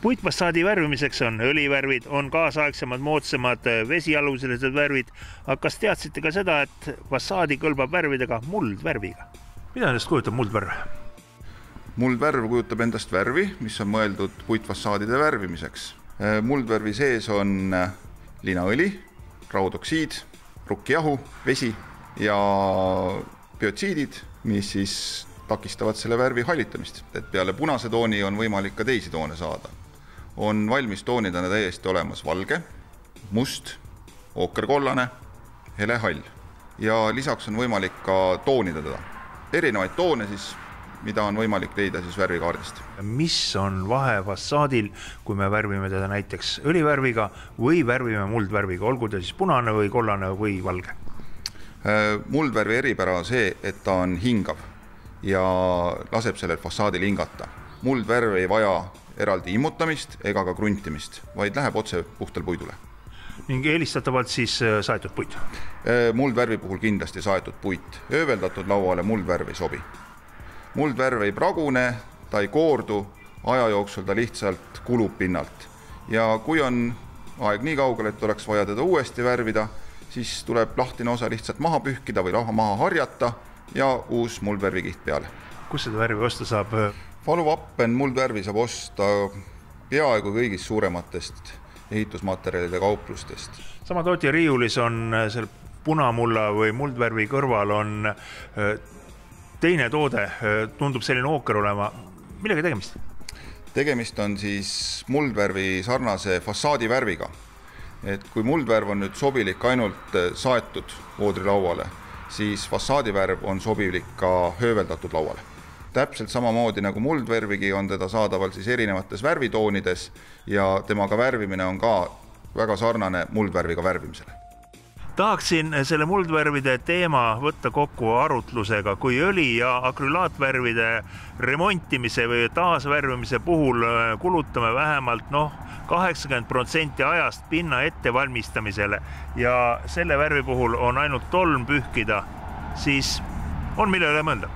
Puitfassaadi värvimiseks on õlivärvid, on kaasaegsemad, moodsamad vesialuselised värvid, aga kas teadsite ka seda, et fassaadi kõlbab värvida ka muldvärviga? Mida endast kujutab muldvärv? Muldvärv kujutab endast värvi, mis on mõeldud puitfassaadide värvimiseks. Muldvärvi sees on linaõli, raudoksiid, rukkijahu, vesi ja biotsiidid, mis siis takistavad selle värvi hallitamist. Et peale punase tooni on võimalik ka teisi toone saada. On valmis toonidena täiesti olemas valge, must, ookerkollane, hele hall. Ja lisaks on võimalik ka toonida teda. Erinevaid toone siis, mida on võimalik leida siis värvikaardist. Mis on vahe fassaadil, kui me värvime teda näiteks õlivärviga või värvime muldvärviga, olgu ta siis punane või kollane või valge? Muldvärvi eripära on see, et ta on hingav ja laseb sellel fassaadil hingata. Muldvärv ei vaja eraldi immutamist ega ka kruntimist, vaid läheb otse puhtal puidule. Ning eelistatavalt siis saetud puit? Muldvärvi puhul kindlasti saetud puit. Ööveldatud lauale muldvärv ei sobi. Muldvärv ei pragune, ta ei koordu, aja jooksul ta lihtsalt kulub pinnalt. Ja kui on aeg nii kaugel, et oleks vaja teda uuesti värvida, siis tuleb lahtine osa lihtsalt maha pühkida või maha harjata ja uus muldvärvikiht peale. Kus seda värvi osta saab? Valuvappen muldvärvi saab osta peaaegu kõigist suurematest ehitusmaterjalide kauplustest. Sama tootja riiulis on seal punamulla või muldvärvi kõrval on teine toode, tundub selline ooker olema. Millega tegemist? Tegemist on siis muldvärvi sarnase fassaadi värviga. Et kui muldvärv on nüüd sobilik ainult saetud voodrilauale, siis fassaadivärv on sobilik ka hööveldatud lauale. Täpselt samamoodi nagu muldvärvigi on teda saadaval siis erinevates värvitoonides ja temaga värvimine on ka väga sarnane muldvärviga värvimisele. Tahaksin selle muldvärvide teema võtta kokku arutlusega, kui õli- ja akrülaatvärvide remontimise või taasvärvimise puhul kulutame vähemalt 80% ajast pinna ettevalmistamisele ja selle värvi puhul on ainult tolm pühkida, siis on mille üle mõelda.